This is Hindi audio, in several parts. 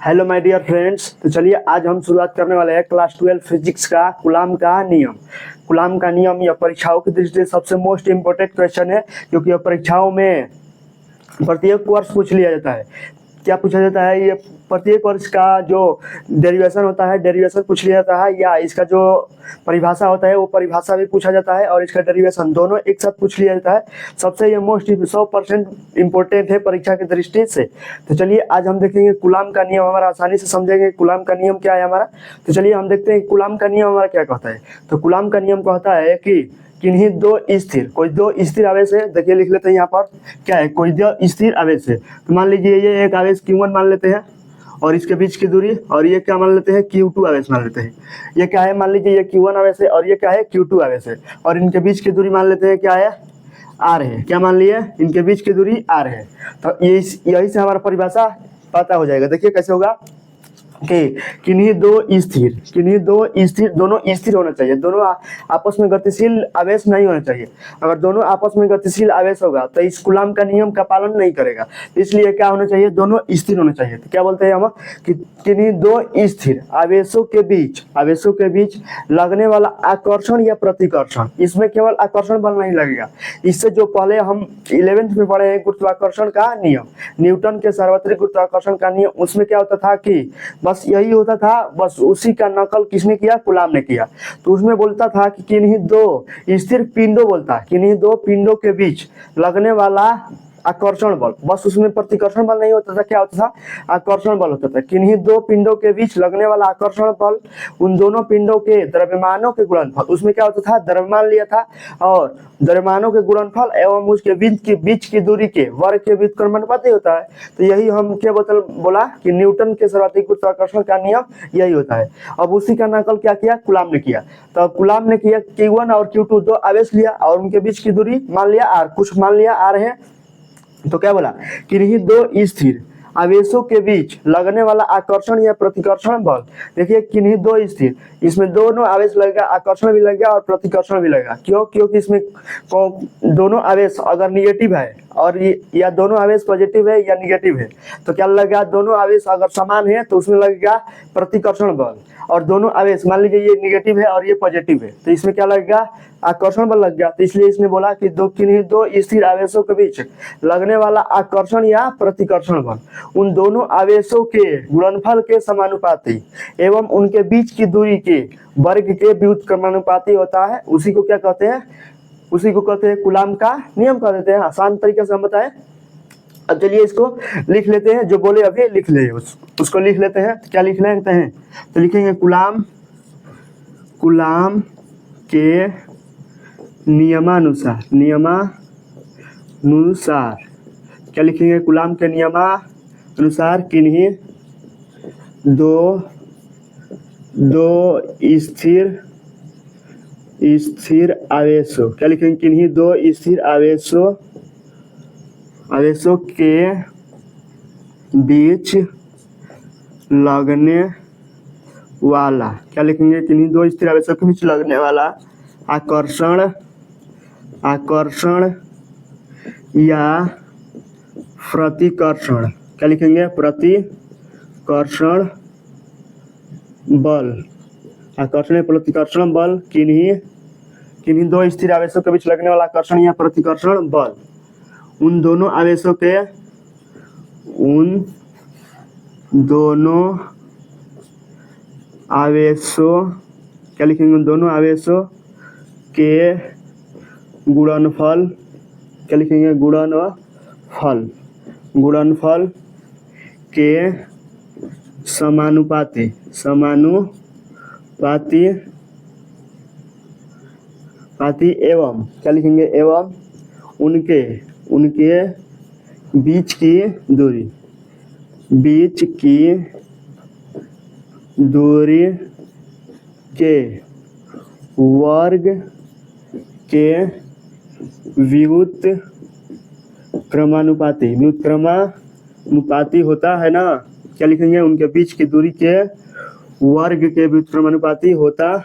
Hello my dear friends. तो चलिए आज हम शुरुआत करने वाले हैं क्लास 12 फिजिक्स का कूलाम का नियम। कूलाम का नियम यह परीक्षाओं की दृष्टि से सबसे मोस्ट इम्पोर्टेंट क्वेश्चन है, क्योंकि यह परीक्षाओं में प्रत्येक वर्ष पूछ लिया जाता है। क्या पूछा जाता है? ये प्रत्येक वर्ष का जो डेरिवेशन होता है, डेरिवेशन पूछ लिया जाता है, या इसका जो परिभाषा होता है वो परिभाषा भी पूछा जाता है, और इसका डेरिवेशन दोनों एक साथ पूछ लिया जाता है। सबसे ये मोस्ट 100% इम्पोर्टेंट है परीक्षा की दृष्टि से। तो चलिए आज हम देखेंगे कूलाम का नियम, हमारा आसानी से समझेंगे कूलाम का नियम क्या है हमारा। तो चलिए हम देखते हैं कूलाम का नियम हमारा क्या कहता है। तो कूलाम का नियम कहता है कि किन्हीं दो स्थिर, कोई दो स्थिर आवेश है। देखिए लिख लेते हैं यहाँ पर क्या है, कोई दो स्थिर आवेश है। तो मान लीजिए ये एक आवेश Q1 मान लेते हैं, और इसके बीच की दूरी, और ये क्या मान लेते हैं, Q2 आवेश मान लेते हैं। ये क्या है, मान लीजिए ये Q1 आवेश है और ये क्या है, Q2 आवेश है, और इनके बीच की दूरी मान लेते हैं क्या है, R है। क्या मान लिए, इनके बीच की दूरी R है। तो यही से हमारा परिभाषा पता हो जाएगा। देखिए कैसे होगा कि किन्हीं दो स्थिर, दोनों स्थिर होना चाहिए, दोनों आपस में गतिशील आवेश नहीं होना चाहिए। अगर दोनों आपस में गतिशील आवेश होगा तो इस कूलाम का नियम का पालन नहीं करेगा। इसलिए क्या होना चाहिए, दोनों स्थिर होना चाहिए। तो क्या बोलते हैं हम कि किन्हीं दो स्थिर आवेशों के बीच लगने वाला आकर्षण या प्रतिकर्षण, इसमें केवल आकर्षण बल नहीं लगेगा। इससे जो पहले हम 11th में पढ़े हैं गुरुत्वाकर्षण का नियम, न्यूटन के सार्वत्रिक गुरुत्वाकर्षण का नियम, उसमें क्या होता था कि बस यही होता था, बस उसी का नकल किसने किया, कूलाम ने किया। तो उसमें बोलता था कि किन्हीं दो स्थिर पिंडों, बोलता है किन्हीं दो पिंडों के बीच लगने वाला आकर्षण बल, बस उसमें प्रतिकर्षण बल नहीं होता था, क्या होता था, आकर्षण बल होता था। किन्हीं दो पिंडों के बीच लगने वाला आकर्षण बल उन दोनों पिंडों के द्रव्यमानों के गुणनफल, उसमें क्या होता था, द्रव्यमान लिया था, और द्रव्यमानों के गुणनफल एवं उसके बीच की दूरी के वर्ग के व्युत्क्रमानुपाती होता है। तो यही हम क्या बोला कि न्यूटन के सर्वाधिक गुरुत्वाकर्षण का नियम यही होता है। अब उसी का नकल क्या किया, कूलाम ने किया। तो कूलाम ने किया Q1 और Q2 दो आवेश लिया, और उनके बीच की दूरी मान लिया R, कुछ मान लिया R है। तो क्या बोला, किन्हीं दो स्थिर आवेशों के बीच लगने वाला आकर्षण या प्रतिकर्षण बल। देखिए किन्हीं दो स्थिर, इसमें दोनों आवेश लगेगा, आकर्षण भी लगेगा और प्रतिकर्षण भी लगेगा। क्यों? क्योंकि इसमें दोनों आवेश अगर निगेटिव है और या दोनों आवेश पॉजिटिव है या निगेटिव है, तो क्या लगेगा, दोनों आवेश अगर समान है तो उसमें लगेगा प्रतिकर्षण बल, और दोनों आवेश मान लीजिए ये निगेटिव है और ये पॉजिटिव है, तो इसमें क्या लगेगा, आकर्षण बल लग गया। तो इसलिए इसने बोला कि किन्हीं दो स्थिर आवेशों के बीच लगने वाला आकर्षण या प्रतिकर्षण बल उन दोनों आवेशों के गुणनफल के समानुपाती एवं उनके बीच की दूरी के वर्ग के व्युत्क्रमानुपाती होता है। उसी को क्या कहते हैं, उसी को कहते हैं कूलाम का नियम कह देते हैं। आसान तरीके से हम बताएं। अब चलिए इसको लिख लेते हैं, जो बोले अभी लिख ले, उसको लिख लेते हैं। क्या लिख लेते हैं, तो लिखेंगे कूलाम के नियमानुसार क्या लिखेंगे, कूलाम के नियमानुसार किन्हीं दो स्थिर आवेशों, क्या लिखेंगे, किन्हीं दो स्थिर आवेशों के बीच लगने वाला, क्या लिखेंगे, किन्हीं दो स्थिर आवेशों के बीच लगने वाला आकर्षण या प्रतिकर्षण, क्या लिखेंगे, प्रतिकर्षण बल, आकर्षण या प्रतिकर्षण बल, किन्हीं दो स्थिर आवेशों के बीच लगने वाला आकर्षण या प्रतिकर्षण बल उन दोनों आवेशों क्या लिखेंगे, उन दोनों आवेशों के गुणनफल, क्या लिखेंगे, गुणनफल के समानुपाती एवं, क्या लिखेंगे, एवं उनके बीच की दूरी के वर्ग के व्युत्क्रमानुपाती होता है ना। क्या लिखेंगे, उनके बीच की दूरी के वर्ग के व्युत्क्रमानुपाती होता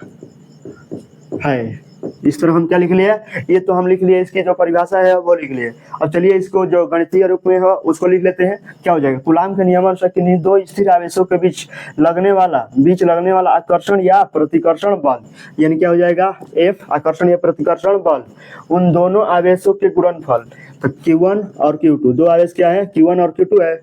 है। इस तरह हम क्या लिख लिए, ये तो हम लिख लिए, इसकी जो परिभाषा है वो लिख लिए। अब चलिए इसको जो गणितीय रूप में हो उसको लिख लेते हैं। क्या हो जाएगा, कूलाम के नियम अनुसार किन्हीं दो स्थिर आवेशों के बीच लगने वाला आकर्षण या प्रतिकर्षण बल, यानी क्या हो जाएगा, F आकर्षण या प्रतिकर्षण बल, उन दोनों आवेशों के गुणनफल। तो Q1 और Q2 दो आवेश क्या है, Q1 और Q2 है,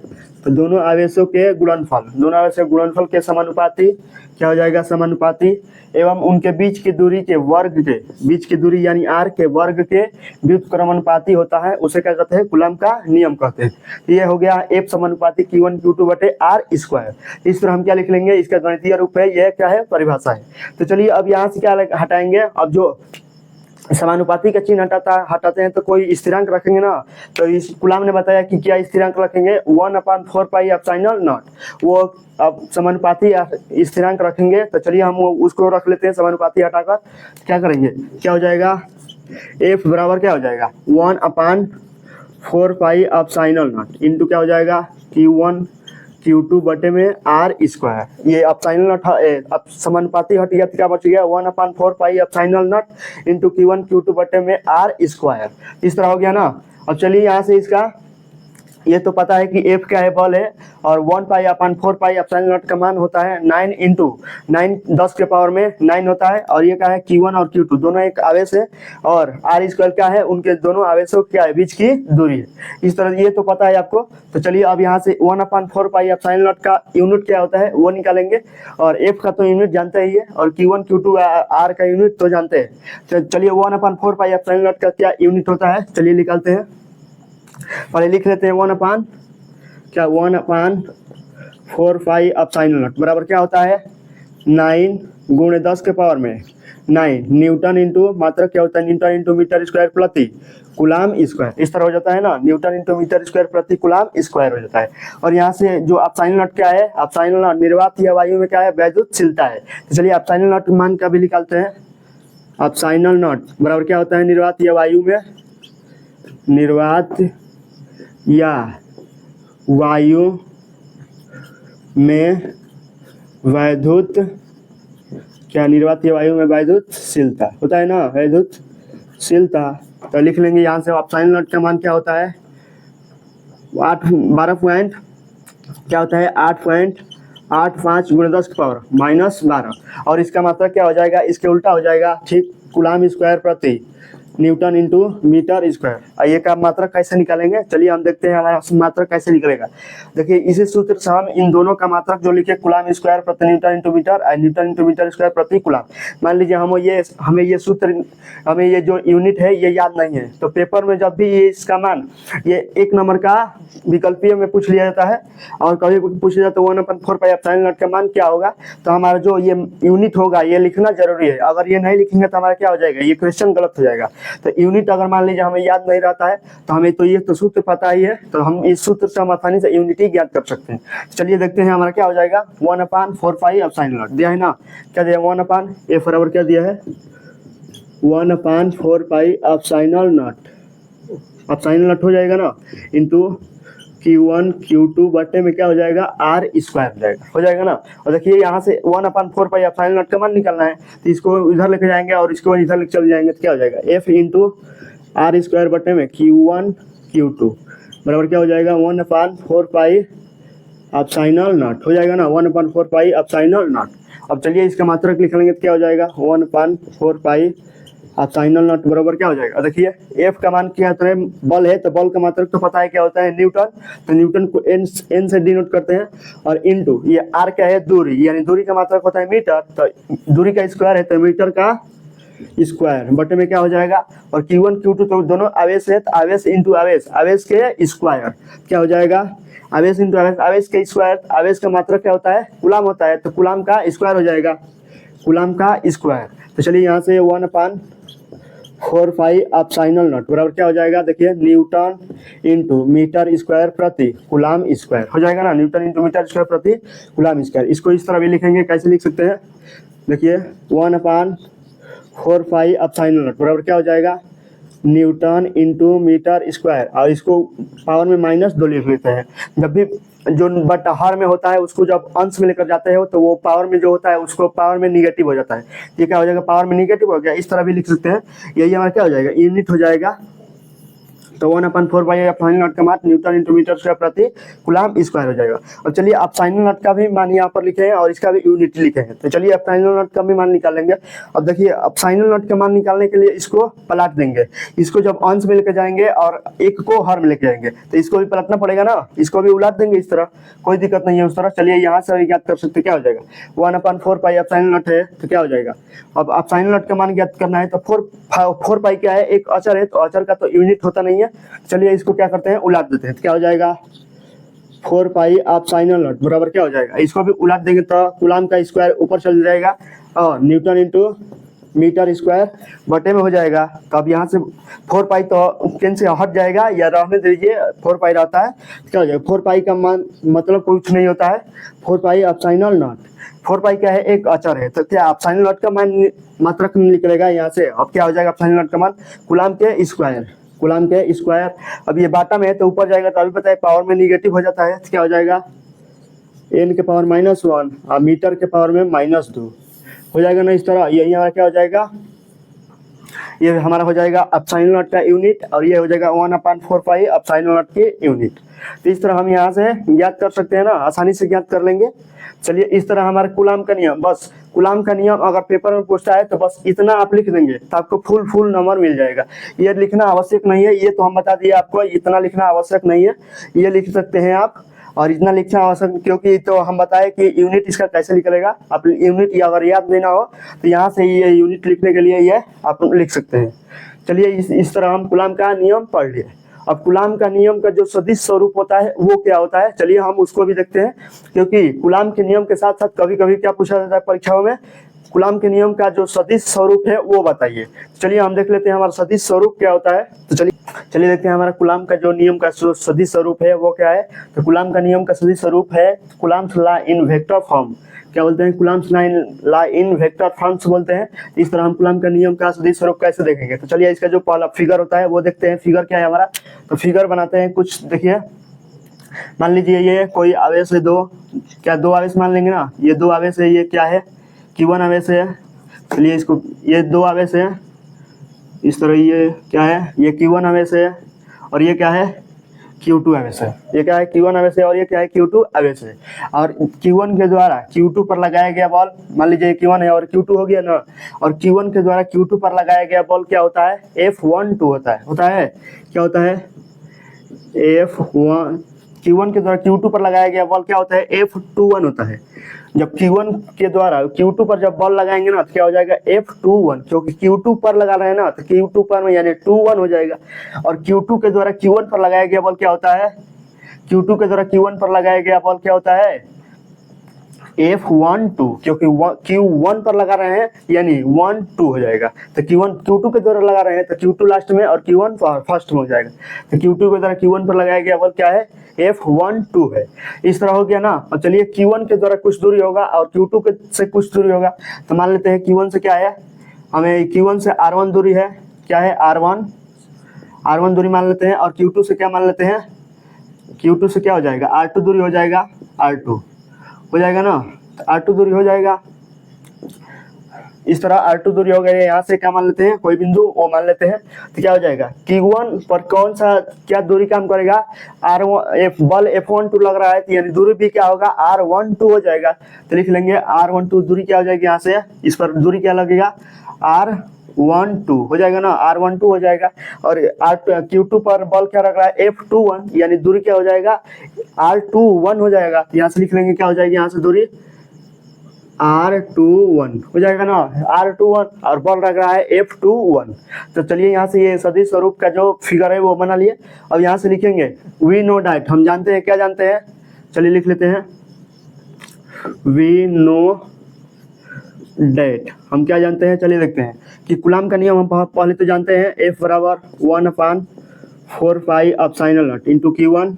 तो दोनों आवेशों के गुणनफल के समानुपाती क्या हो जाएगा, समानुपाती, एवं उनके बीच की दूरी के वर्ग के, बीच की दूरी यानी r के वर्ग के व्युत्क्रमानुपाती होता है, उसे क्या कहते हैं, कूलाम का नियम कहते हैं। तो ये हो गया F समानुपाती Q1 Q2 बटे r स्क्वायर। इस तरह हम क्या लिख लेंगे, इसका गणितीय रूप है, यह क्या है, परिभाषा है। तो चलिए अब यहाँ से क्या हटाएंगे, अब जो समानुपाती का चिन्ह हटाते हैं तो कोई स्थिरांक रखेंगे ना, तो इस कूलाम ने बताया कि क्या स्थिरांक रखेंगे, 1/4 पाई एप्सिलॉन नॉट, वो अब समानुपाती स्थिरांक रखेंगे। तो चलिए हम उसको रख लेते हैं, समानुपाती हटाकर क्या करेंगे, क्या हो जाएगा, F बराबर क्या हो जाएगा, 1/4 पाई एप्सिलॉन नॉट इंटू क्या हो जाएगा, Q1 Q2 बटे में r स्क्वायर। ये एप्सिलॉन नॉट, अब समानुपाती हट गया तो क्या बच गया, 1/4 pi epsilon not into Q1 Q2 बटे में r स्क्वायर। इस तरह हो गया ना। अब चलिए यहाँ से इसका, ये तो पता है कि F क्या है, बल है, और 1/4 पाई एप्सिलॉन नॉट का मान होता है 9 इंटू 9, 10 के पावर में 9 होता है, और ये क्या है, Q1 और Q2 दोनों एक आवेश है, और r स्क्वायर क्या है, उनके दोनों आवेशों क्या है, बीच की दूरी है। इस तरह ये तो पता है आपको। तो चलिए अब यहाँ से 1/4 पाई एप्सिलॉन नॉट का यूनिट क्या होता है वो निकालेंगे, और F का तो यूनिट जानते ही है, और Q1 Q2 r का यूनिट तो जानते हैं। तो चलिए 1/4 पाई एप्सिलॉन नॉट का क्या यूनिट होता है, चलिए निकालते हैं। पहले लिख लेते हैं 1/4 पाई एप्सिलॉन नॉट बराबर क्या होता है, 9 गुणे 10 के पावर में 9 न्यूटन इंटू मात्रक क्या होता है, न्यूटन इंटू मीटर स्क्वायर प्रति कूलाम स्क्वायर। इस तरह हो जाता है ना, न्यूटन इंटू मीटर स्क्वायर प्रति कूलाम स्क्वायर हो जाता है। और यहाँ से जो एप्सिलॉन नॉट क्या है, एप्सिलॉन नॉट निर्वात या वायु में क्या है, वैद्युतशीलता है। तो चलिए एप्सिलॉन नॉट मान का भी निकालते हैं। एप्सिलॉन नॉट बराबर क्या होता है, निर्वात या वायु में, निर्वात या वायु में वैद्युत क्या, निर्वात या वायु में वैद्युतशीलता होता है ना, वैद्युतशीलता। तो लिख लेंगे यहाँ से एप्सिलॉन नॉट का मान क्या होता है, 12 पॉइंट क्या होता है, 8.85 गुणे 10 की पावर -12, और इसका मात्रक क्या हो जाएगा, इसके उल्टा हो जाएगा, ठीक, कूलाम स्क्वायर प्रति न्यूटन इंटू मीटर स्क्वायर। ये का मात्रक कैसे निकालेंगे, चलिए हम देखते हैं हमारा मात्रक कैसे निकलेगा। देखिए इसी सूत्र से हम इन दोनों का मात्रक जो लिखे, कूलाम स्क्वायर प्रति newton into metre, newton into metre square प्रति कूलाम। मान लीजिए हमें ये सूत्र, हमें ये जो यूनिट है ये याद नहीं है, तो पेपर में जब भी ये इसका मान, ये 1 नंबर का विकल्पीय में पूछ लिया जाता है, और कभी पूछ लिया तो 1/4 पाई एप्सिलॉन नॉट का मान क्या होगा, तो हमारा जो ये यूनिट होगा ये लिखना जरूरी है। अगर ये नहीं लिखेंगे तो हमारा क्या हो जाएगा, ये क्वेश्चन गलत हो जाएगा। तो यूनिट अगर मान लीजिए हमें याद नहीं रहता है, तो हमें तो ये तो सूत्र पता ही है, तो हम इस सूत्र से हम आसानी से यूनिट ही ज्ञात कर सकते हैं। चलिए देखते हैं हमारा क्या हो जाएगा, 1/4 पाई एप्सिलॉन नॉट दिया है ना, क्या दिया, 1/F बराबर क्या दिया है, 1/4 पाई एप्सिलॉन नॉट हो जाएगा ना, इंटू Q1 Q2 बटे में क्या हो जाएगा, r स्क्वायर हो जाएगा ना। और देखिए यहाँ से 1/4 पाई एप्सिलॉन नॉट का मान निकालना है, तो इसको इधर लेके जाएंगे और इसको इधर लेके चले जाएंगे, तो क्या हो जाएगा, F इंटू r स्क्वायर बटे में Q1 Q2 बराबर क्या हो जाएगा, 1/4 पाई एप्सिलॉन नॉट हो जाएगा ना, 1/4 पाई एप्सिलॉन नॉट। अब चलिए इसका मात्रक लिख लेंगे तो क्या हो जाएगा, 1/4 पाई एप्सिलॉन नॉट बराबर क्या हो जाएगा। देखिए F का मान क्या है, बल है, तो बल का मात्रक तो पता है क्या होता है, न्यूटन, तो न्यूटन को n से डिनोट करते हैं, और इनटू ये r क्या है, दूरी, यानी दूरी का मात्रक होता है मीटर, तो दूरी का स्क्वायर है तो मीटर का स्क्वायर बटे में क्या हो जाएगा, और Q1 Q2 तो दोनों आवेश है, तो आवेश इंटू आवेश के स्क्वायर क्या हो जाएगा, आवेश इंटू आवेश के स्क्वायर, आवेश का मात्रक क्या होता है, कूलाम होता है, तो कूलाम का स्क्वायर हो जाएगा, कूलाम का स्क्वायर। तो चलिए यहाँ से 1/4 पाई एप्सिलॉन नॉट बराबर क्या हो जाएगा, देखिए न्यूटन इंटू मीटर स्क्वायर प्रति कूलाम स्क्वायर हो जाएगा ना, न्यूटन इंटू मीटर स्क्वायर प्रति कूलाम स्क्वायर। इसको इस तरह भी लिखेंगे, कैसे लिख सकते हैं, देखिए 1/4 पाई एप्सिलॉन नॉट बराबर क्या हो जाएगा, न्यूटन इंटू मीटर स्क्वायर, और इसको पावर में -2 लिख लेते हैं। जब भी जो बट हर में होता है उसको जब अंश में लेकर जाते हो तो वो पावर में जो होता है उसको पावर में निगेटिव हो जाता है। ये क्या हो जाएगा, पावर में निगेटिव हो गया। इस तरह भी लिख सकते हैं, यही हमारा क्या हो जाएगा, यूनिट हो जाएगा। तो 1/4 पाई फाइनल नॉट का मान न्यूटन इंटू मीटर स्क्वायर प्रति कूलम स्क्वायर हो जाएगा। और चलिए आप फाइनल नॉट का भी मान यहाँ पर लिखे हैं और इसका भी यूनिट लिखे हैं। तो चलिए आप फाइनल नॉट का भी मान निकालेंगे। अब देखिए, अब फाइनल नॉट का मान निकालने के लिए इसको पलट देंगे। इसको जब अंश में लेके जाएंगे और एक को हर में लेके जाएंगे तो इसको भी पलटना पड़ेगा ना, इसको भी उलट देंगे इस तरह, कोई दिक्कत नहीं है उस तरह। चलिए यहाँ से ज्ञात कर सकते क्या हो जाएगा, 1/4 पाई अब फाइनल नॉट है तो क्या हो जाएगा। अब आप फाइनल नॉट का मान ज्ञात करना है तो 4 पाई क्या है, एक अचर है, तो अचर का तो यूनिट होता नहीं है। चलिए इसको क्या करते हैं, उलट देते हैं। तो क्या हो जाएगा, 4 पाई आप फाइनल नॉट बराबर क्या हो जाएगा, इसको भी उलट देंगे तो कूलम का स्क्वायर ऊपर चल जाएगा और न्यूटन इंटू मीटर स्क्वायर बटे में हो जाएगा। तो अब यहाँ से 4 पाई तो कैंसिल हट जाएगा या रहने दीजिए, 4 पाई रहता है तो क्या हो जाएगा, 4 पाई का मान मतलब कुछ नहीं होता है। 4 पाई आप फाइनल नॉट, 4 पाई क्या है, एक अचर है, तो क्या आप फाइनल नॉट का मान मात्रक निकलेगा यहाँ से। अब क्या हो जाएगा, फाइनल नॉट का मान कूलम के स्क्वायर, कूलम के स्क्वायर। अब ये बाटा में है तो ऊपर जाएगा तो अभी पता है पावर में निगेटिव हो जाता है, तो क्या हो जाएगा, n के पावर -1 और मीटर के पावर में -2 हो जाएगा ना। इस तरह यही हमारा क्या हो जाएगा, ये हमारा हो जाएगा एप्सिलॉन नॉट का यूनिट और ये हो जाएगा 1/4 पाई एप्सिलॉन नॉट की यूनिट। तो इस तरह हम यहाँ से ज्ञात कर सकते हैं ना, आसानी से ज्ञात कर लेंगे। चलिए इस तरह हमारे कूलम का नियम, बस कूलम का नियम अगर पेपर में पूछता है तो बस इतना आप लिख देंगे तो आपको फुल नंबर मिल जाएगा। ये लिखना आवश्यक नहीं है, ये तो हम बता दिए आपको, इतना लिखना आवश्यक नहीं है, ये लिख सकते हैं आप। और इतना लिखना आवश्यक क्योंकि तो हम बताए कि यूनिट इसका कैसे निकलेगा। आप यूनिट अगर याद नहीं ना हो तो यहाँ से ये यूनिट लिखने के लिए ये आप लिख सकते हैं। चलिए इस तरह हम कूलम का नियम पढ़ लिए। अब कूलम का नियम का जो सदिश स्वरूप होता है वो क्या होता है, चलिए हम उसको भी देखते हैं। क्योंकि कूलम के नियम के साथ साथ कभी कभी क्या पूछा जाता है परीक्षाओं में, कूलम के नियम का जो सदिश स्वरूप है वो बताइए। चलिए हम देख लेते हैं हमारा सदिश स्वरूप क्या होता है। तो चलिए देखते हैं हमारा कूलम का जो नियम का सदिश स्वरूप है वो क्या है। तो कूलम का नियम का सदिश स्वरूप है Coulomb's law in vector form. क्या बोलते हैं, Coulomb's law in vector forms बोलते हैं। इस तरह हम कूलम का नियम का सदिश स्वरूप कैसे देखेंगे। तो चलिए इसका जो पहला फिगर होता है वो देखते हैं। फिगर क्या है हमारा, तो फिगर बनाते हैं कुछ। देखिए मान लीजिए ये कोई आवेश है दो, क्या दो आवेश मान लेंगे ना, ये दो आवेश है, ये क्या है Q1 आवेश है। चलिए इसको, ये दो आवेश है, इस तरह ये क्या है, ये Q1 आवेश है और ये क्या है Q2 आवेश है। ये क्या है Q1 आवेश है और ये क्या है Q2 आवेश है। और Q1 के द्वारा Q2 पर लगाया गया बॉल, मान लीजिए Q1 है और Q2 हो गया ना, और Q1 के द्वारा Q2 पर लगाया गया बॉल क्या होता है, F12 होता है क्या होता है F1। Q1 के द्वारा Q2 पर लगाया गया बॉल क्या होता है, F21 होता है। जब Q1 के द्वारा Q2 पर जब बॉल लगाएंगे ना तो क्या हो जाएगा F21, क्योंकि Q2 पर लगा रहे हैं ना तो Q2 पर में यानी 21 हो जाएगा। और Q2 के द्वारा Q1 पर लगाया गया बॉल क्या होता है, Q2 के द्वारा Q1 पर लगाया गया बॉल क्या होता है F12, क्योंकि Q1 पर लगा रहे हैं यानी 1-2 हो जाएगा। तो Q2 के द्वारा लगा रहे हैं तो Q2 लास्ट में और Q1 फर्स्ट में हो जाएगा। तो Q2 के द्वारा Q1 पर लगाया गया बॉल क्या है F12 है। इस तरह हो गया ना। और चलिए Q1 के द्वारा कुछ दूरी होगा और Q2 के से कुछ दूरी होगा। तो मान लेते हैं Q1 से क्या है, हमें Q1 से R1 दूरी है, क्या है R1 दूरी मान लेते हैं। और Q2 से क्या मान लेते हैं, Q2 से क्या हो जाएगा R2 दूरी हो जाएगा, R2 हो जाएगा ना, तो R2 दूरी हो जाएगा। इस तरह R2 दूरी हो गई है। यहाँ से क्या मान लेते हैं, कोई बिंदु वो मान लेते हैं। तो क्या हो जाएगा Q1 पर कौन सा क्या दूरी काम करेगा, R1 बल F12 लग रहा है तो यानी दूरी भी क्या होगा R12 हो जाएगा। तो लिख लेंगे R12 दूरी क्या हो जाएगी, यहाँ से इस पर दूरी क्या लगेगा R12 हो जाएगा ना, R12 हो जाएगा। और Q2 पर बल क्या रख रहा है F21 यानी दूरी क्या हो जाएगा R21 हो जाएगा। यहाँ से लिख लेंगे क्या हो जाएगी, यहाँ से दूरी R21 हो जाएगा ना, R21 और बल रख रहा है F21। तो चलिए यहाँ से ये सदिश स्वरूप का जो फिगर है वो बना लिए। अब यहाँ से लिखेंगे वी नो डैट, हम जानते हैं, क्या जानते हैं, चलिए लिख लेते हैं वी नो डेट। हम क्या जानते हैं, चलिए देखते हैं कि कूलम का नियम हम पहले तो जानते हैं F बराबर 1/4 pi epsilon not into Q1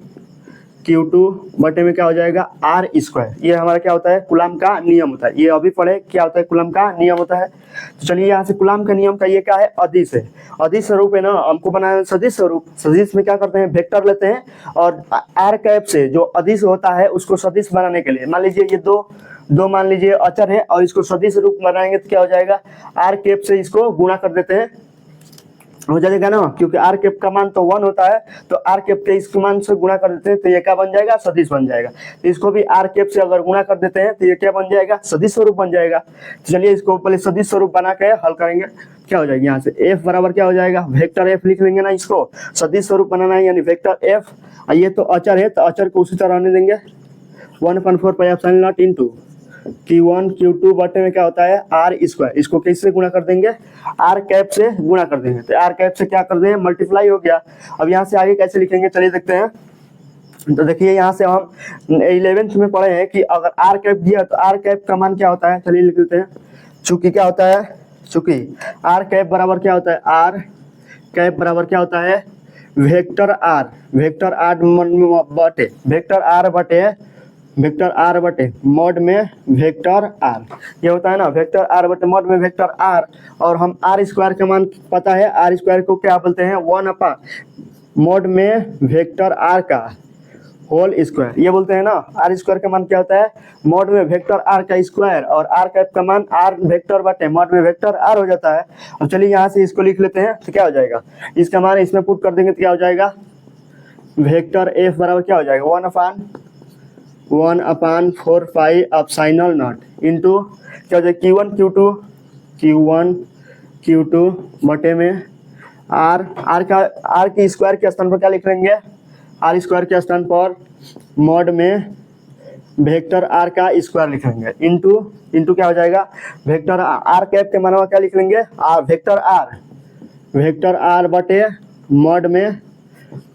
Q2 बटे में क्या हो जाएगा R स्क्वायर। ये हमारा क्या होता है कूलाम का नियम होता है। ये अभी पढ़े क्या होता है कूलाम का नियम होता है। तो चलिए यहाँ से कूलाम का नियम का ये क्या है अदिश है। अदिश स्वरूप है ना, हमको बनाना सदिश स्वरूप। सदिश में क्या करते हैं वेक्टर लेते हैं और R कैप से जो अदिश होता है उसको सदिश बनाने के लिए मान लीजिए ये दो मान लीजिए अचर है और इसको सदिश रूप बनाएंगे तो क्या हो जाएगा R कैप से इसको गुणा कर देते हैं, हो जाएगा ना, क्योंकि R कैप का मान तो 1 होता है तो R कैप के इस मान से गुणा कर देते हैं तो ये क्या बन जाएगा सदिश बन जाएगा। तो इसको भी R कैप से अगर गुणा कर देते हैं तो ये क्या बन जाएगा सदिश स्वरूप बन जाएगा। तो चलिए इसको पहले सदिश स्वरूप बना के हल करेंगे। क्या हो जाएगा यहाँ से F बराबर क्या हो जाएगा वेक्टर F लिख लेंगे ना, इसको सदिश स्वरूप बनाना है यानी वेक्टर F। ये तो अचर है तो अचर को उसी तरह रहने देंगे 1/4 pi epsilon not into Q1 Q2 बटे में क्या होता है R स्क्वायर। इसको किससे गुणा कर देंगे R कैप से गुणा कर देंगे तो R कैप से क्या कर देंगे मल्टीप्लाई हो गया। अब यहाँ से आगे कैसे लिखेंगे चलिए देखते हैं। तो देखिए यहाँ से हम 11th में पढ़े हैं कि अगर R कैप दिया तो R कैप का मान क्या होता है, चलिए लिख लेते हैं। चूंकि क्या होता है, चूंकि R कैप बराबर क्या होता है, R कैप बराबर क्या होता है वेक्टर R बटे मॉड में वेक्टर R। ये होता है ना वेक्टर R बटे मॉड में वेक्टर R। और हम R स्क्वायर का मान पता है, R स्क्वायर को क्या बोलते हैं 1/, मॉड में वेक्टर R का होल स्क्वायर ये बोलते हैं ना। R स्क्वायर का मान क्या होता है मॉड में वेक्टर R का स्क्वायर और R कैप का मान R वेक्टर बटे मॉड में वेक्टर R हो जाता है। अब चलिए यहाँ से इसको लिख लेते हैं तो क्या हो जाएगा, इसका मान इसमें पुट कर देंगे तो क्या हो जाएगा वेक्टर F बराबर क्या हो जाएगा 1/4 पाई एप्सिलॉन नॉट इनटू क्या हो जाएगा Q1 Q2 बटे में R के स्क्वायर के स्थान पर क्या लिख लेंगे R स्क्वायर के स्थान पर मॉड में वेक्टर R का स्क्वायर लिख लेंगे इनटू क्या हो जाएगा वेक्टर R कैप के मान क्या लिख लेंगे वेक्टर R बटे मॉड में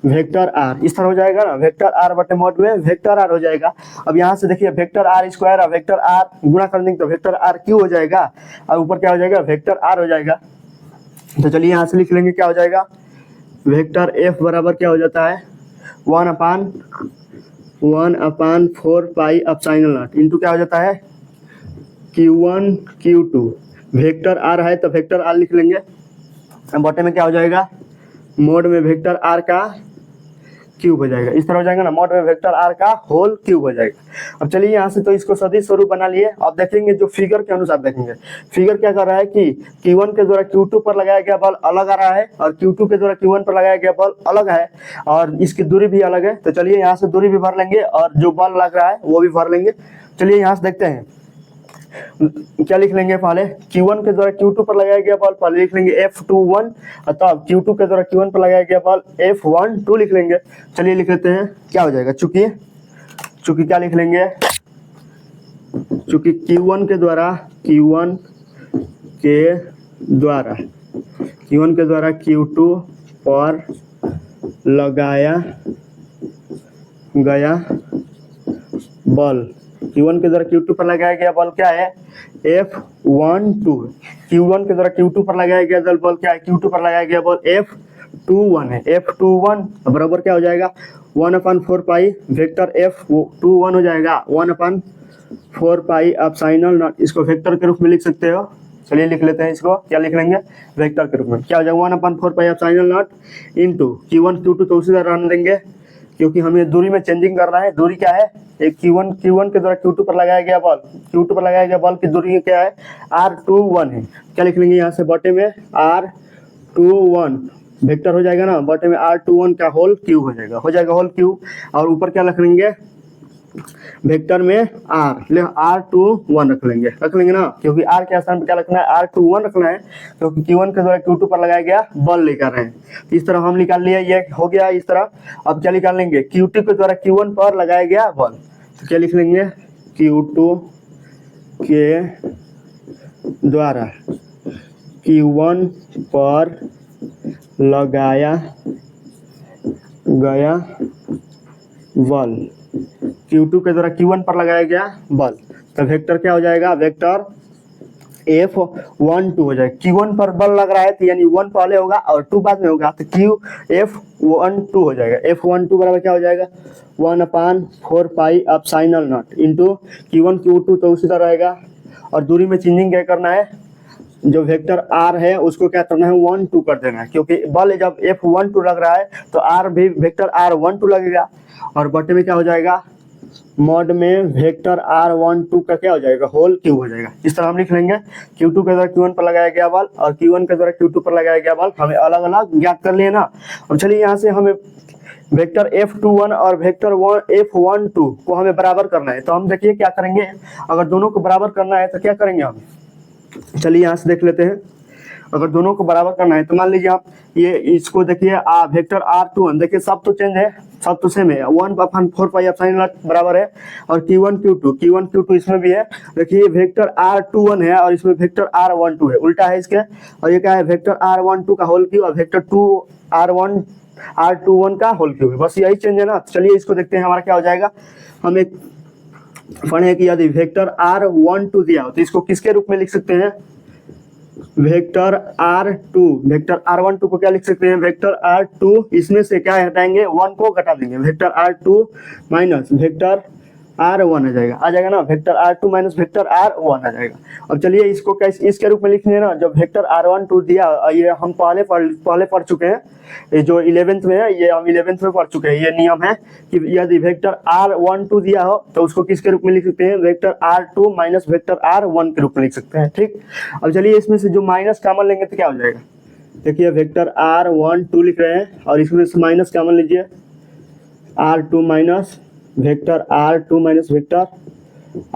वेक्टर R। इस तरह हो जाएगा ना वेक्टर R बटे मॉड में वेक्टर R हो जाएगा। अब यहाँ से देखिए वेक्टर R स्क्वायर और वेक्टर R गुणा कर देंगे तो वेक्टर R क्यों हो जाएगा और ऊपर क्या हो जाएगा वेक्टर R हो जाएगा। तो चलिए यहाँ से लिख लेंगे क्या हो जाएगा वेक्टर F बराबर क्या हो जाता है 1/4 पाई एप्सिलॉन नॉट इनटू क्या हो जाता है Q1 Q2 वेक्टर R है तो वेक्टर R लिख लेंगे बटे में क्या हो जाएगा मॉड में वेक्टर R का क्यूब हो जाएगा। इस तरह हो जाएगा ना मॉड में वेक्टर R का होल क्यूब हो जाएगा। अब चलिए यहाँ से तो इसको सदिश स्वरूप बना लिए। अब देखेंगे जो फिगर के अनुसार देखेंगे फिगर क्या कर रहा है कि Q1 के द्वारा Q2 पर लगाया गया बल अलग आ रहा है और Q2 के द्वारा Q1 पर लगाया गया बल अलग है और इसकी दूरी भी अलग है। तो चलिए यहाँ से दूरी भी भर लेंगे और जो बल लग रहा है वो भी भर लेंगे। चलिए यहाँ से देखते हैं क्या लिख लेंगे पहले Q1 के द्वारा Q2 पर लगाया गया बल पहले लिख लेंगे F21 तब Q2 के द्वारा Q1 पर लगाया गया बल F12 लिख लेंगे। चलिए लिख लेते हैं क्या हो जाएगा चूंकि क्या लिख लेंगे चूंकि Q1 के द्वारा Q2 पर लगाया गया बल Q1 के द्वारा Q2 पर लगाया गया बल क्या है F12। Q1 के द्वारा Q2 पर लगाया गया बल क्या है Q2 पर लगाया गया बल F21 है। F21 बराबर क्या हो जाएगा 1/4 पाई वेक्टर F21 हो जाएगा 1/4 पाई एप्सिलॉन नॉट। इसको वेक्टर के रूप में लिख सकते हो। चलिए लिख लेते हैं इसको क्या लिख लेंगे वेक्टर के रूप में क्या हो जाएगा 1/4 pi epsilon not into Q1 Q2 तो उसी तरह रहने देंगे क्योंकि हम ये दूरी में चेंजिंग कर रहे हैं। दूरी क्या है एक Q1 के द्वारा Q2 पर लगाया गया बल की दूरी क्या है R21 है। क्या लिख लेंगे यहाँ से बटे में R21 वेक्टर हो जाएगा ना बटे में R21 का होल क्यूब हो जाएगा होल क्यूब और ऊपर क्या रख लेंगे वेक्टर में R21 रख लेंगे ना क्योंकि R के स्थान पर क्या रखना है R21 रखना है क्योंकि Q1 के द्वारा Q2 पर लगाया गया बल लेकर रहे हैं। तो इस तरह हम निकाल लिए ये हो गया इस तरह। अब क्या निकाल लेंगे Q2 के द्वारा Q1 पर लगाया गया बल तो क्या लिख लेंगे Q2 के द्वारा Q1 पर लगाया गया बल Q2 के द्वारा Q1 पर लगाया गया बल तो वेक्टर क्या हो जाएगा वेक्टर F12 हो जाएगा। Q1 पर बल लग रहा है तो यानी 1 पहले होगा और 2 बाद में होगा, तो F12 हो जाएगा। F12 बराबर क्या हो जाएगा 1/4 pi epsilon not into Q1 Q2 तो उसी तरह रहेगा। और दूरी में चेंजिंग क्या करना है, जो वेक्टर R है उसको क्या करना है 1 2 कर देना है, क्योंकि बल जब F12 लग रहा है तो R भी वेक्टर R12 लगेगा। और बटे में क्या हो जाएगा मॉड में वेक्टर R12 का क्या हो जाएगा होल क्यूब हो जाएगा। इस तरह हम लिख लेंगे Q2 के द्वारा Q1 पर लगाया गया बल और Q1 के द्वारा Q2 पर लगाया गया बल हमें अलग अलग ज्ञात कर लिए ना। अब चलिए यहाँ से हमें वेक्टर F21 और वेक्टर F12 को हमें बराबर करना है। तो हम देखिए क्या करेंगे, अगर दोनों को बराबर करना है तो क्या करेंगे हम, चलिए यहाँ से देख लेते हैं। अगर दोनों को बराबर करना है तो मान लीजिए आप ये इसको देखिए वेक्टर R21 देखिए सब तो चेंज है, सब तो सेम है 1/4 पाई एप्सिलॉन नॉट बराबर है। और Q1 Q2 इसमें भी है। देखिए वेक्टर R21 है और इसमें वेक्टर R12 है, उल्टा है इसके। और ये क्या है वेक्टर R12 का होल क्यूब और वेक्टर R21 का होल क्यूब है, बस यही चेंज है ना। चलिए इसको देखते हैं हमारा क्या हो जाएगा। हम एक पढ़े कि यदि वेक्टर R12 दिया हो तो इसको किसके रूप में लिख सकते हैं वेक्टर R2। वेक्टर R12 को क्या लिख सकते हैं वेक्टर R2, इसमें से क्या हटाएंगे 1 को घटा देंगे, vector R2 minus vector R1 आ जाएगा ना, vector R2 minus vector R1 आ जाएगा। अब चलिए इसको कैसे इसके रूप में लिखने ना, जब वेक्टर R12 दिया ये हम पहले पढ़ चुके हैं, ये जो 11th में है ये हम 11th में पढ़ चुके हैं। ये नियम है कि यदि वेक्टर R12 दिया हो तो उसको किसके रूप में लिख सकते हैं vector R2 minus vector R1 के रूप में लिख सकते हैं, ठीक। अब चलिए इसमें से जो माइनस कॉमन लेंगे तो क्या हो जाएगा, देखिए वेक्टर R12 लिख रहे हैं और इसमें से माइनस कॉमन लीजिए R2 minus vector R2 minus vector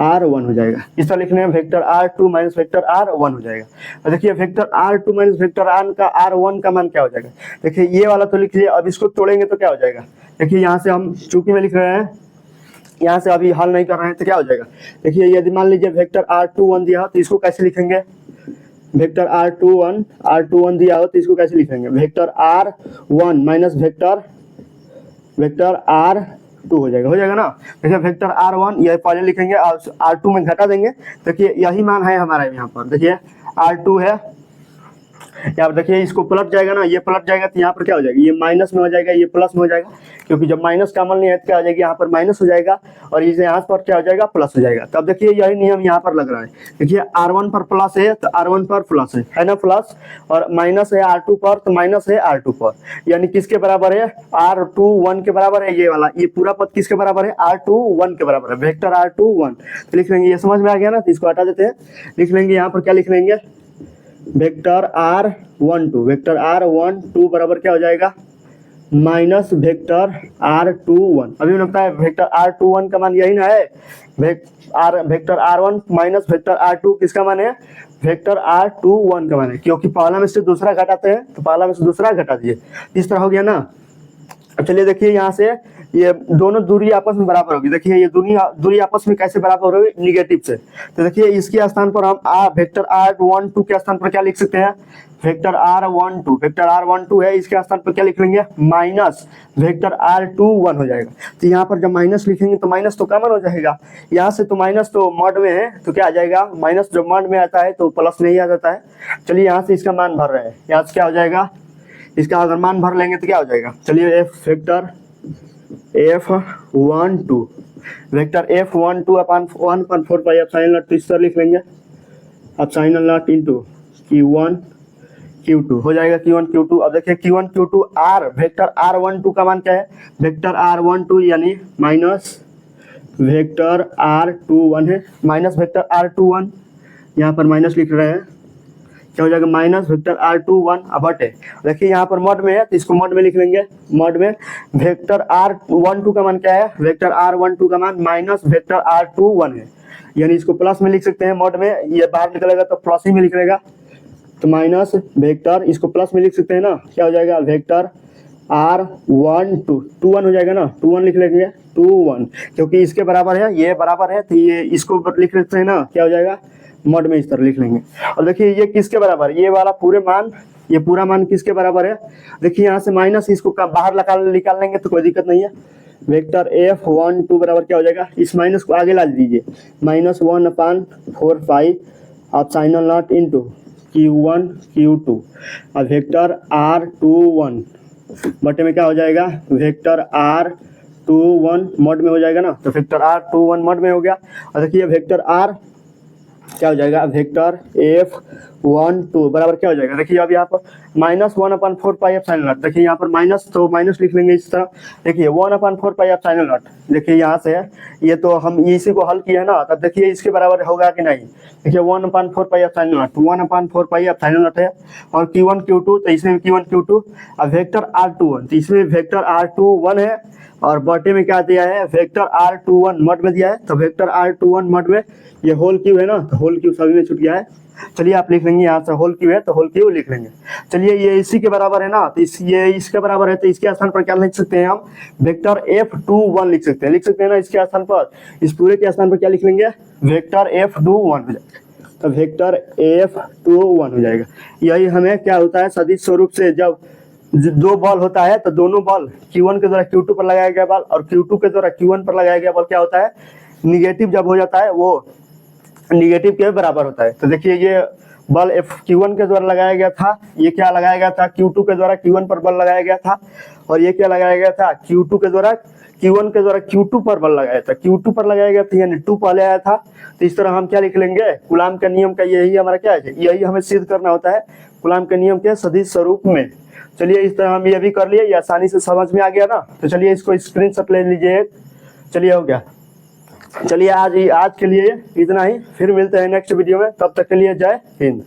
R1 हो जाएगा। इस तरह लिखने में vector R2 minus vector R1 हो जाएगा। और देखिए vector R2 minus vector R1 का मान क्या हो जाएगा, देखिए ये वाला तो लिख लिया, अब इसको तोड़ेंगे तो क्या हो जाएगा। देखिए यहाँ से हम चूंकि में लिख रहे हैं, यहाँ से अभी हल नहीं कर रहे हैं तो क्या हो जाएगा। देखिए यदि मान लीजिए वेक्टर R21 दिया हो तो इसको कैसे लिखेंगे, वेक्टर R21 दिया हो तो इसको कैसे लिखेंगे vector R1 minus vector R2 हो जाएगा ना। देखिए वेक्टर R1 ये पहले लिखेंगे और R2 में घटा देंगे। देखिए यही मान है हमारा यहाँ पर, देखिए R2 है, यहाँ पर देखिए इसको पलट जाएगा ना, ये पलट जाएगा तो यहाँ पर क्या हो जाएगा, ये माइनस में हो जाएगा, ये प्लस में हो जाएगा, क्योंकि जब माइनस कॉमन नहीं है तो क्या हो जाएगा यहाँ पर माइनस हो जाएगा और इसे यहाँ पर क्या हो जाएगा प्लस हो जाएगा। तब देखिए यही नियम यहाँ पर लग रहा है। देखिए R1 पर प्लस है तो R1 पर प्लस है ना प्लस, और माइनस है R2 पर तो माइनस है R2 पर, यानी किसके बराबर है R21 के बराबर है। ये वाला ये पूरा पद किसके बराबर है R21 के बराबर है, वेक्टर R21 तो लिख लेंगे। ये समझ में आ गया ना, तो इसको हटा देते हैं, लिख लेंगे यहाँ पर क्या लिख लेंगे वेक्टर R12 बराबर क्या हो जाएगा माइनस वेक्टर R21। अभी मैंने बताया वेक्टर R21 का मान यही ना है, vector R1 minus vector R2 किसका मान है वेक्टर R21 का मान है, क्योंकि पहला में से दूसरा घटाते हैं तो पहला में से दूसरा घटा दिए, इस तरह हो गया ना। अब चलिए देखिए यहाँ से ये दोनों दूरी आपस में बराबर होगी। देखिए ये दूरी आपस में कैसे बराबर होगी, निगेटिव से। तो देखिए इसके स्थान पर हम वेक्टर R12 के स्थान पर क्या लिख सकते हैं वेक्टर R12 है, इसके स्थान पर क्या लिख लेंगे माइनस वेक्टर R21 हो जाएगा। तो यहाँ पर जब माइनस लिखेंगे तो माइनस तो कॉमन हो जाएगा, यहाँ से तो माइनस तो मॉड में है तो क्या आ जाएगा, माइनस जब मॉड में आता है तो प्लस नहीं आ जाता है। चलिए यहाँ से इसका मान भर रहे हैं, यहाँ से क्या हो जाएगा, इसका अगर मान भर लेंगे तो क्या हो जाएगा। चलिए vector F12 upon 1/4 pi epsilon not इस तरह लिख लेंगे, epsilon not into Q1 Q2 हो जाएगा Q1 Q2। अब देखिए Q1 Q2 वेक्टर R12 का मान क्या है, वेक्टर R12 यानी माइनस वेक्टर R21 है, माइनस वेक्टर R21 यहाँ पर माइनस लिख रहे हैं, क्या हो जाएगा माइनस वेक्टर R21 बटे देखिए यहाँ पर मॉड में है तो इसको मॉड में लिख लेंगे, मॉड में वेक्टर R12 का मान क्या है, वेक्टर R12 का मान माइनस वेक्टर R21 है, यानी इसको प्लस में लिख सकते हैं मॉड में, ये बाहर निकलेगा तो प्लस ही में लिखेगा तो माइनस वेक्टर इसको प्लस में लिख सकते हैं ना, क्या हो जाएगा वेक्टर R21 हो जाएगा ना, 21 लिख लेंगे 21, क्योंकि इसके बराबर है ये बराबर है तो ये इसको लिख सकते हैं ना, क्या हो जाएगा मॉड में इस तरह लिख लेंगे। और देखिए ये किसके बराबर, ये वाला पूरे मान ये पूरा मान किसके बराबर है, देखिए यहाँ से माइनस इसको बाहर निकाल लेंगे तो कोई दिक्कत नहीं है। वेक्टर F12 बराबर क्या हो जाएगा, इस माइनस को आगे ला दीजिए, -1/4 pi epsilon not into Q1 Q2 अब वेक्टर R21 बटे में क्या हो जाएगा, वेक्टर R21 मॉड में हो जाएगा ना, तो वेक्टर R21 मॉड में हो गया। और देखिए वेक्टर R क्या हो जाएगा, वेक्टर F12 बराबर क्या हो जाएगा, देखिए अब यहाँ पर -1/4 पाई एप्सिलॉन नॉट, देखिए यहाँ पर माइनस तो माइनस लिख लेंगे इस तरह, देखिए 1/4 पाई एप्सिलॉन नॉट, देखिए यहाँ से है ये तो हम इसी को हल किए ना, तब देखिए इसके बराबर होगा कि नहीं, देखिए 1/4 pi epsilon not 1/4 pi epsilon not है। और Q1 Q2 तो इसमें Q1 Q2 अब वेक्टर R21 तो इसमें वेक्टर R21 है और बटे में क्या दिया है, वेक्टर R21 मड में दिया है, तो वेक्टर R21 मड में ये होल क्यू है ना, तो होल क्यू सभी में छूट गया है। चलिए आप लिख लेंगे यहाँ से होल क्यू है तो होल क्यू लिख लेंगे। चलिए ये इसी के बराबर है ना, तो ये इसके बराबर है, तो इसके स्थान पर क्या लिख सकते हैं हम, वेक्टर F21 लिख सकते हैं ना, इसके स्थान पर, इस पूरे के स्थान पर क्या लिख लेंगे, वेक्टर F21 हो जाएगा, तो वेक्टर F21 हो जाएगा। यही हमें क्या होता है सदिश स्वरूप से, जब दो बॉल होता है तो दोनों बॉल Q1 के द्वारा Q2 पर लगाया गया बॉल और Q2 के द्वारा Q1 पर लगाया गया बॉल क्या होता है, निगेटिव जब हो जाता है वो निगेटिव के बराबर होता है। तो देखिए ये बल Q1 के द्वारा लगाया गया था, ये क्या लगाया गया था, Q2 के द्वारा Q1 पर बल लगाया गया था, और ये क्या लगाया गया था, Q2 के द्वारा Q1 के द्वारा Q2 पर बल लगाया था, Q2 पर लगाया गया था यानी 2 पहले आया था। तो इस तरह हम क्या लिख लेंगे, कूलाम का नियम का यही हमारा क्या है, यही हमें सिद्ध करना होता है कूलाम के नियम के सदिश स्वरूप में। चलिए इस तरह हम ये भी कर लिए, ये आसानी से समझ में आ गया ना, तो चलिए इसको स्क्रीनशॉट ले लीजिए। चलिए हो गया, चलिए आज के लिए इतना ही, फिर मिलते हैं नेक्स्ट वीडियो में, तब तक के लिए जय हिंद।